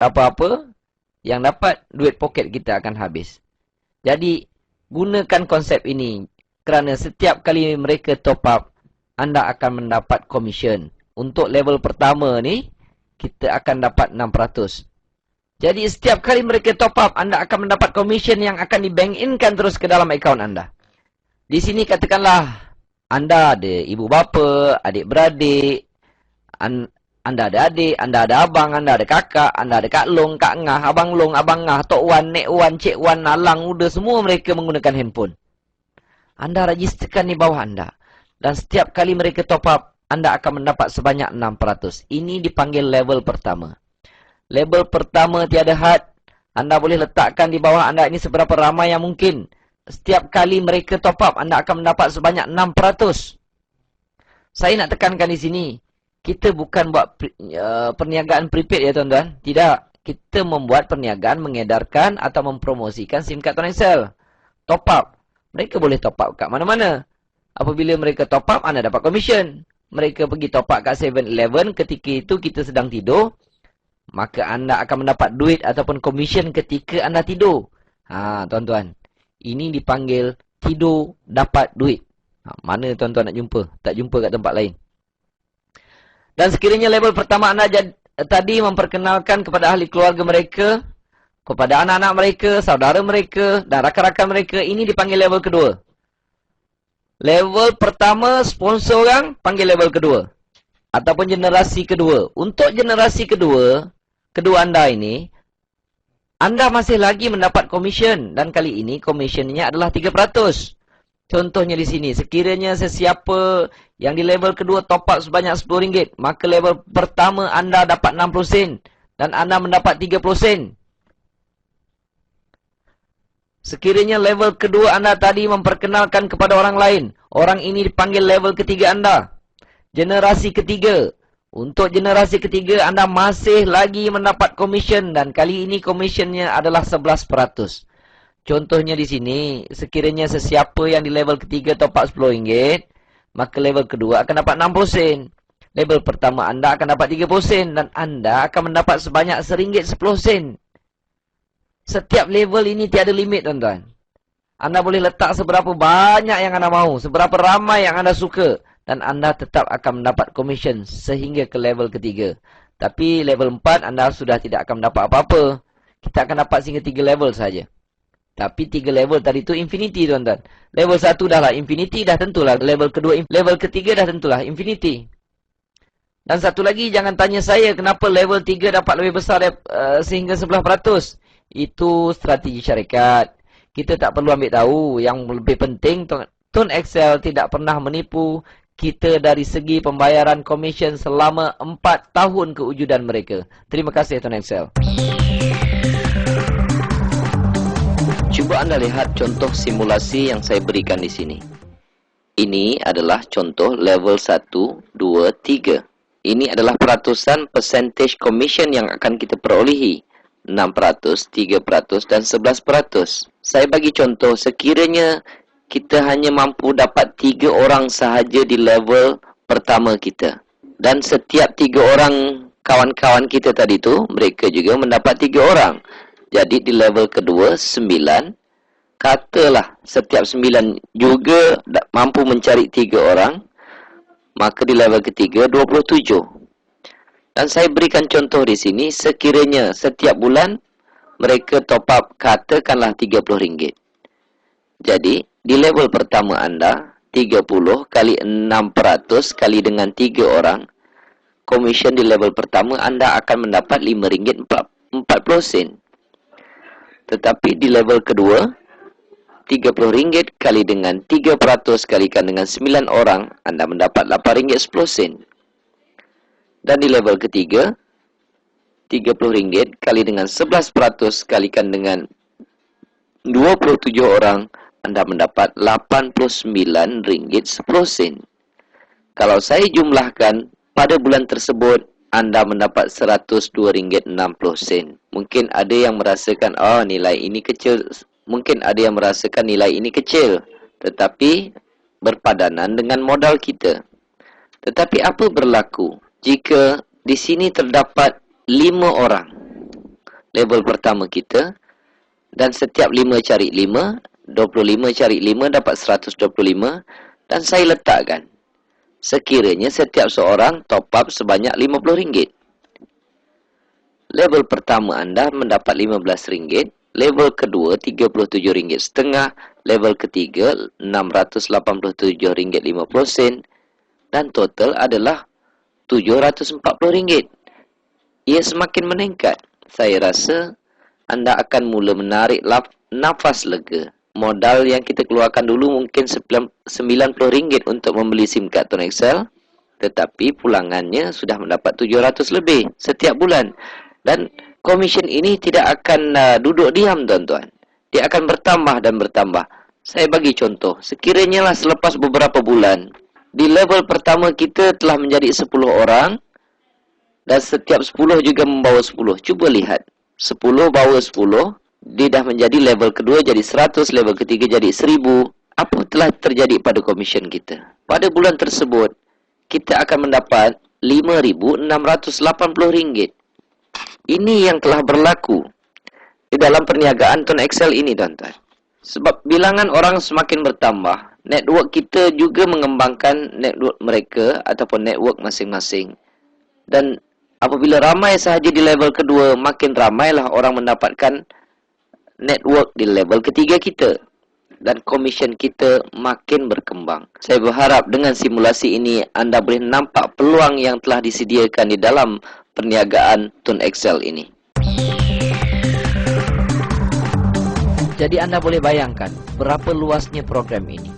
apa-apa, yang dapat duit poket kita akan habis. Jadi, gunakan konsep ini. Kerana setiap kali mereka top up, anda akan mendapat komisen. Untuk level pertama ni, kita akan dapat 600. Jadi, setiap kali mereka top up, anda akan mendapat komisen yang akan di-bank-inkan terus ke dalam akaun anda. Di sini katakanlah, anda ada ibu bapa, adik-beradik, anda ada adik, anda ada abang, anda ada kakak, anda ada kak long, kak ngah, abang long, abang ngah, tok wan, nek wan, cik wan, nalang, uda, semua mereka menggunakan handphone. Anda registerkan di bawah anda. Dan setiap kali mereka top up, anda akan mendapat sebanyak 600. Ini dipanggil level pertama. Level pertama tiada had. Anda boleh letakkan di bawah anda ini seberapa ramai yang mungkin. Setiap kali mereka top up, anda akan mendapat sebanyak 600. Saya nak tekankan di sini. Kita bukan buat perniagaan prepaid ya tuan-tuan. Tidak. Kita membuat perniagaan mengedarkan atau mempromosikan SIM card Telkomsel. Top up. Mereka boleh top up kat mana-mana. Apabila mereka top up, anda dapat komisen. Mereka pergi top up kat 7-Eleven. Ketika itu kita sedang tidur. Maka anda akan mendapat duit ataupun komisen ketika anda tidur. Tuan-tuan. Ini dipanggil tidur dapat duit. Mana tuan-tuan nak jumpa? Tak jumpa kat tempat lain. Dan sekiranya level pertama anda tadi memperkenalkan kepada ahli keluarga mereka, kepada anak-anak mereka, saudara mereka, dan rakan-rakan mereka, ini dipanggil level kedua. Level pertama, sponsor orang, panggil level kedua. Ataupun generasi kedua. Untuk generasi kedua anda ini, anda masih lagi mendapat komisen. Dan kali ini, komisinya adalah 3%. Contohnya di sini, sekiranya sesiapa yang di level kedua top up sebanyak RM10, maka level pertama anda dapat 60 sen dan anda mendapat 30 sen. Sekiranya level kedua anda tadi memperkenalkan kepada orang lain, orang ini dipanggil level ketiga anda. Generasi ketiga. Untuk generasi ketiga anda masih lagi mendapat komisen dan kali ini komisennya adalah 11%. Contohnya di sini, sekiranya sesiapa yang di level ketiga top up RM10, maka level kedua akan dapat 60 sen. Level pertama anda akan dapat 30 sen dan anda akan mendapat sebanyak RM1.10. Setiap level ini tiada limit, tuan-tuan. Anda boleh letak seberapa banyak yang anda mahu, seberapa ramai yang anda suka dan anda tetap akan mendapat komisen sehingga ke level ketiga. Tapi level 4 anda sudah tidak akan mendapat apa-apa. Kita akan dapat sehingga 3 level saja. Tapi 3 level tadi tu infinity, tuan-tuan. Level 1 dah lah infinity, dah tentulah. Level kedua, level ketiga dah tentulah infinity. Dan satu lagi, jangan tanya saya kenapa level 3 dapat lebih besar sehingga 11%. Itu strategi syarikat. Kita tak perlu ambil tahu. Yang lebih penting, Tun Excel tidak pernah menipu kita dari segi pembayaran komisen selama 4 tahun kewujudan mereka. Terima kasih, Tun Excel. Cuba anda lihat contoh simulasi yang saya berikan di sini. Ini adalah contoh level 1, 2, 3. Ini adalah peratusan percentage commission yang akan kita perolehi. 6%, 3%, dan 11%. Saya bagi contoh, sekiranya kita hanya mampu dapat 3 orang sahaja di level pertama kita. Dan setiap 3 orang kawan-kawan kita tadi tu, mereka juga mendapat 3 orang. Jadi di level kedua 9, katalah setiap 9 juga mampu mencari 3 orang, maka di level ketiga 27. Dan saya berikan contoh di sini, sekiranya setiap bulan mereka top up katakanlah RM30. Jadi di level pertama anda 30 kali 6% kali dengan 3 orang, komisen di level pertama anda akan mendapat RM5.40. Tetapi di level kedua, RM30 kali dengan 3% kalikan dengan 9 orang, anda mendapat RM8.10. Dan di level ketiga, RM30 kali dengan 11% kalikan dengan 27 orang, anda mendapat RM89.10. Kalau saya jumlahkan, pada bulan tersebut, anda mendapat RM102.60. Mungkin ada yang merasakan, nilai ini kecil. Mungkin ada yang merasakan nilai ini kecil. Tetapi, berpadanan dengan modal kita. Tetapi apa berlaku jika di sini terdapat 5 orang? level pertama kita, dan setiap 5 cari 5, 25 cari 5 dapat 125, dan saya letakkan sekiranya setiap seorang top up sebanyak RM50. Level pertama anda mendapat RM15, level kedua RM37,5, level ketiga RM687,50, dan total adalah RM740. Ia semakin meningkat. Saya rasa anda akan mula menarik nafas lega. Modal yang kita keluarkan dulu mungkin RM90 untuk membeli SIM card Tone XL, tetapi pulangannya sudah mendapat 700 lebih setiap bulan. Dan komisen ini tidak akan duduk diam, tuan-tuan. Dia akan bertambah dan bertambah. Saya bagi contoh, sekiranya lah selepas beberapa bulan, di level pertama kita telah menjadi 10 orang, dan setiap 10 juga membawa 10. Cuba lihat, 10 bawa 10, dia dah menjadi level kedua jadi 100, level ketiga jadi 1000. Apa telah terjadi pada komisen kita? Pada bulan tersebut, kita akan mendapat RM5,680. Ini yang telah berlaku di dalam perniagaan Tone XL ini, tuan-tuan. Sebab bilangan orang semakin bertambah, network kita juga mengembangkan network mereka ataupun network masing-masing. Dan apabila ramai sahaja di level kedua, makin ramailah orang mendapatkan network di level ketiga kita. Dan komisen kita makin berkembang. Saya berharap dengan simulasi ini anda boleh nampak peluang yang telah disediakan di dalam perniagaan Tone XL ini. Jadi anda boleh bayangkan berapa luasnya program ini.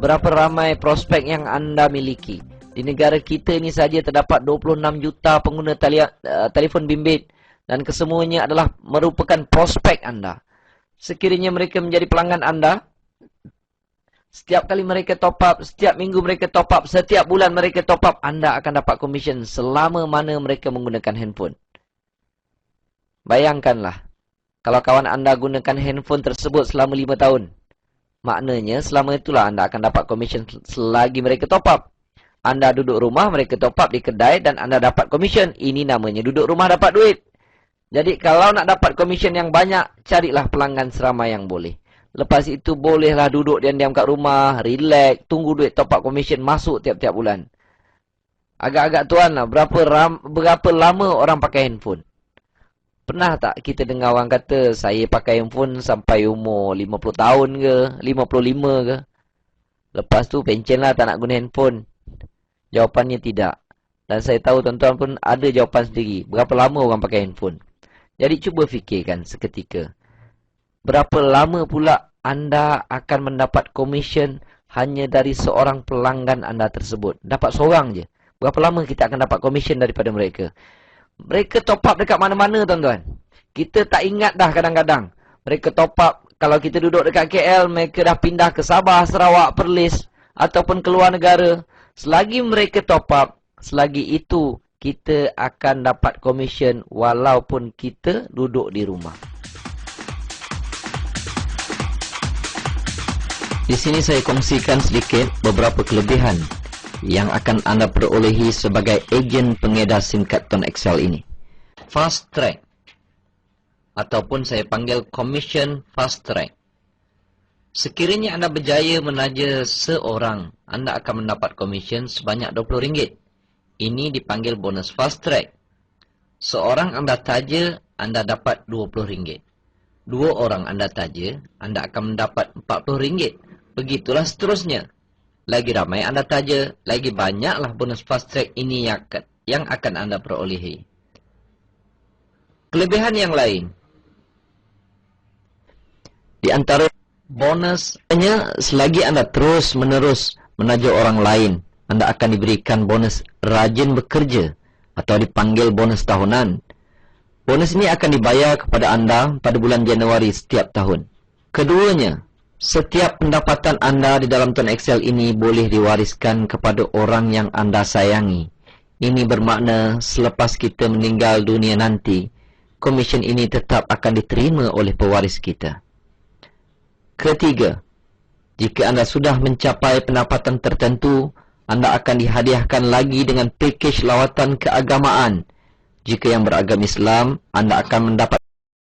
Berapa ramai prospek yang anda miliki. Di negara kita ini saja terdapat 26 juta pengguna telefon bimbit. Dan kesemuanya adalah merupakan prospek anda. Sekiranya mereka menjadi pelanggan anda, setiap kali mereka top up, setiap minggu mereka top up, setiap bulan mereka top up, anda akan dapat komisen selama mana mereka menggunakan handphone. Bayangkanlah, kalau kawan anda gunakan handphone tersebut selama 5 tahun, maknanya selama itulah anda akan dapat komisen selagi mereka top up. Anda duduk rumah, mereka top up di kedai dan anda dapat komisen. Ini namanya duduk rumah dapat duit. Jadi kalau nak dapat komisen yang banyak, carilah pelanggan seramai yang boleh. Lepas itu bolehlah duduk diam-diam kat rumah, relax, tunggu duit top up komisen masuk tiap-tiap bulan. Agak-agak tuan lah, berapa lama orang pakai handphone? Pernah tak kita dengar orang kata, saya pakai handphone sampai umur 50 tahun ke, 55 ke? Lepas tu pencen lah tak nak guna handphone. Jawapannya tidak. Dan saya tahu tuan-tuan pun ada jawapan sendiri. Berapa lama orang pakai handphone? Jadi cuba fikirkan seketika. Berapa lama pula anda akan mendapat komisen hanya dari seorang pelanggan anda tersebut? Dapat seorang je. Berapa lama kita akan dapat komisen daripada mereka? Mereka top up dekat mana-mana, tuan-tuan. Kita tak ingat dah kadang-kadang. Mereka top up, kalau kita duduk dekat KL, mereka dah pindah ke Sabah, Sarawak, Perlis, ataupun keluar negara. Selagi mereka top up, selagi itu kita akan dapat komisen walaupun kita duduk di rumah. Di sini saya kongsikan sedikit beberapa kelebihan yang akan anda perolehi sebagai ejen pengedar SIM card Tone XL ini. Fast track, ataupun saya panggil commission fast track. Sekiranya anda berjaya menaja seorang, anda akan mendapat komisen sebanyak RM20. Ini dipanggil bonus fast track. Seorang anda taja, anda dapat RM20. 2 orang anda taja, anda akan mendapat RM40. Begitulah seterusnya. Lagi ramai anda taja, lagi banyaklah bonus fast track ini yang akan anda perolehi. Kelebihan yang lain, di antara bonusnya, selagi anda terus menerus menaja orang lain, anda akan diberikan bonus rajin bekerja atau dipanggil bonus tahunan. Bonus ini akan dibayar kepada anda pada bulan Januari setiap tahun. Keduanya, setiap pendapatan anda di dalam Tone XL ini boleh diwariskan kepada orang yang anda sayangi. Ini bermakna selepas kita meninggal dunia nanti, komisen ini tetap akan diterima oleh pewaris kita. Ketiga, jika anda sudah mencapai pendapatan tertentu, anda akan dihadiahkan lagi dengan pakej lawatan keagamaan. Jika yang beragama Islam, anda akan mendapat